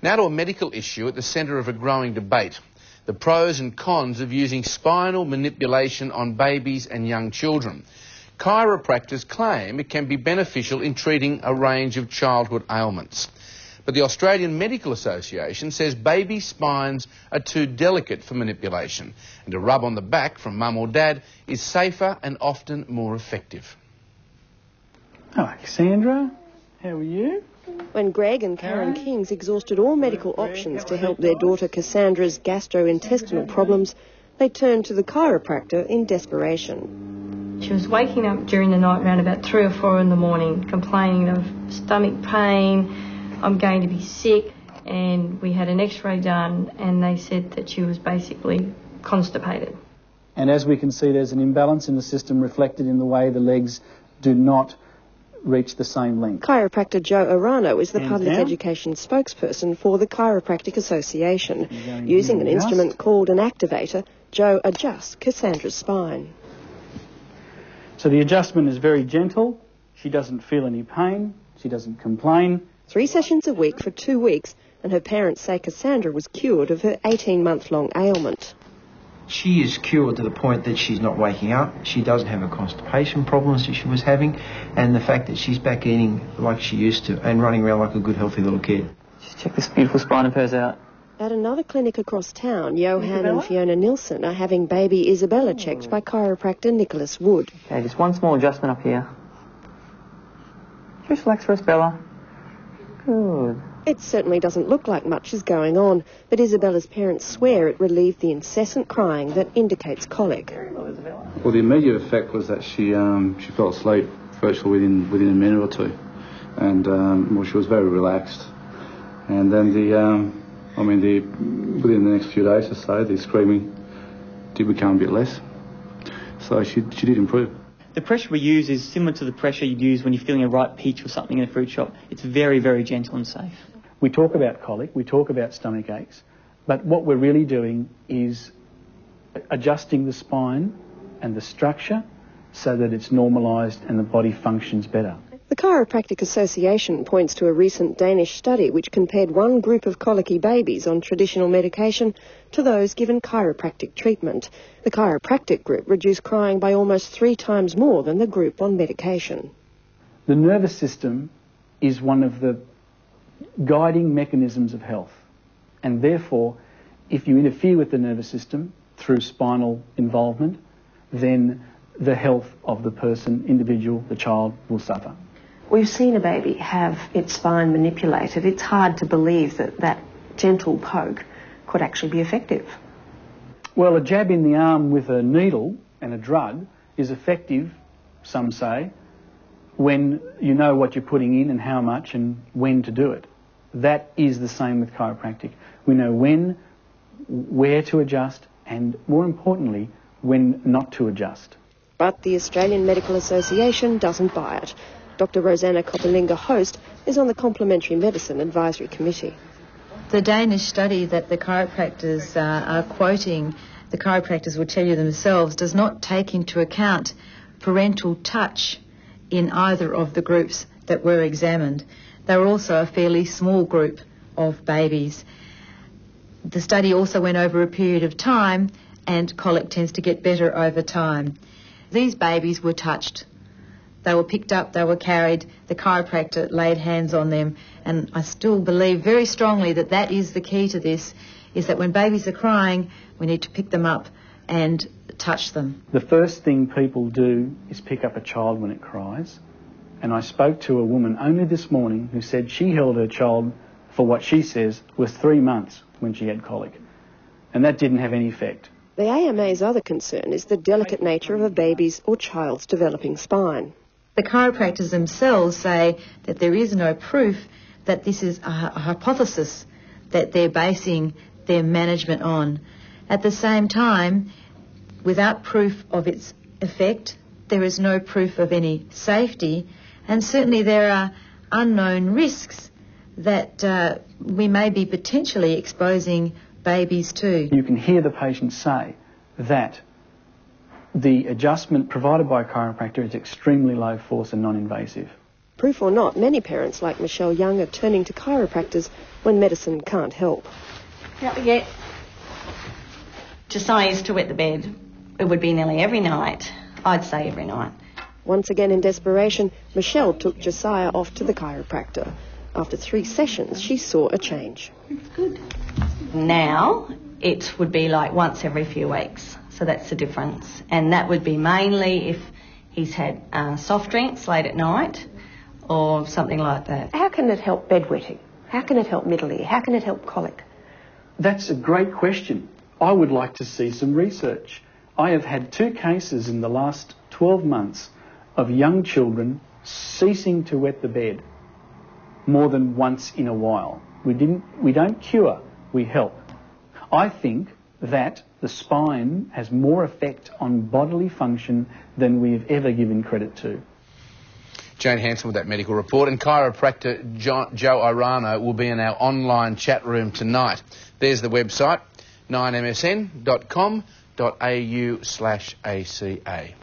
Now to a medical issue at the centre of a growing debate: the pros and cons of using spinal manipulation on babies and young children. Chiropractors claim it can be beneficial in treating a range of childhood ailments. But the Australian Medical Association says baby spines are too delicate for manipulation, and a rub on the back from mum or dad is safer and often more effective. Hello, Cassandra. How are you? When Greg and Karen Kings exhausted all medical options to help their daughter Cassandra's gastrointestinal problems, they turned to the chiropractor in desperation. She was waking up during the night around about 3 or 4 in the morning, complaining of stomach pain, I'm going to be sick, and we had an x-ray done and they said that she was basically constipated. And as we can see, there's an imbalance in the system reflected in the way the legs do not reach the same length. Chiropractor Joe Ierano is the public education spokesperson for the Chiropractic Association. Using an instrument called an activator, Joe adjusts Cassandra's spine. So the adjustment is very gentle. She doesn't feel any pain. She doesn't complain. 3 sessions a week for 2 weeks, and her parents say Cassandra was cured of her 18-month-long ailment. She is cured to the point that she's not waking up. She doesn't have her constipation problems that she was having, and the fact that she's back eating like she used to and running around like a good, healthy little kid. Just check this beautiful spine of hers out. At another clinic across town, Johan and Fiona Nilsson are having baby Isabella checked by chiropractor Nicholas Wood. Okay, just one small adjustment up here. Just relax for us, Bella. Good. It certainly doesn't look like much is going on, but Isabella's parents swear it relieved the incessant crying that indicates colic. Well, the immediate effect was that she fell asleep virtually within a minute or two, and well, she was very relaxed. And then within the next few days or so, the screaming did become a bit less. So she did improve. The pressure we use is similar to the pressure you'd use when you're feeling a ripe peach or something in a fruit shop. It's very, very gentle and safe. We talk about colic, we talk about stomach aches, but what we're really doing is adjusting the spine and the structure so that it's normalised and the body functions better. The Chiropractic Association points to a recent Danish study which compared one group of colicky babies on traditional medication to those given chiropractic treatment. The chiropractic group reduced crying by almost 3 times more than the group on medication. The nervous system is one of the guiding mechanisms of health, and therefore if you interfere with the nervous system through spinal involvement, then the health of the person, individual, the child will suffer. We've seen a baby have its spine manipulated. It's hard to believe that that gentle poke could actually be effective. Well, a jab in the arm with a needle and a drug is effective, some say, when you know what you're putting in and how much and when to do it. That is the same with chiropractic. We know when, where to adjust, and more importantly, when not to adjust. But the Australian Medical Association doesn't buy it. Dr. Rosanna Koppelinga-Host is on the Complementary Medicine Advisory Committee. The Danish study that the chiropractors are quoting, the chiropractors will tell you themselves, does not take into account parental touch in either of the groups that were examined. They were also a fairly small group of babies. The study also went over a period of time, and colic tends to get better over time. These babies were touched. They were picked up, they were carried, the chiropractor laid hands on them, and I still believe very strongly that that is the key to this, is that when babies are crying, we need to pick them up and touch them. The first thing people do is pick up a child when it cries, and I spoke to a woman only this morning who said she held her child for what she says was 3 months when she had colic, and that didn't have any effect. The AMA's other concern is the delicate nature of a baby's or child's developing spine. The chiropractors themselves say that there is no proof, that this is a hypothesis that they're basing their management on. At the same time, without proof of its effect, there is no proof of any safety, and certainly there are unknown risks that we may be potentially exposing babies to. You can hear the patient say that the adjustment provided by a chiropractor is extremely low force and non-invasive. Proof or not, many parents like Michelle Young are turning to chiropractors when medicine can't help. Can't we get Josiah used to wet the bed? It would be nearly every night. I'd say every night. Once again in desperation, Michelle took Josiah off to the chiropractor. After 3 sessions, she saw a change. It's good. Now, it would be like once every few weeks. So that's the difference. And that would be mainly if he's had soft drinks late at night or something like that. How can it help bedwetting? How can it help middle ear? How can it help colic? That's a great question. I would like to see some research. I have had 2 cases in the last 12 months of young children ceasing to wet the bed more than once in a while. We don't cure, we help. I think that the spine has more effect on bodily function than we have ever given credit to. Jane Hanson with that medical report, and chiropractor Joe Ierano will be in our online chat room tonight. There's the website, 9msn.com.au/ACA.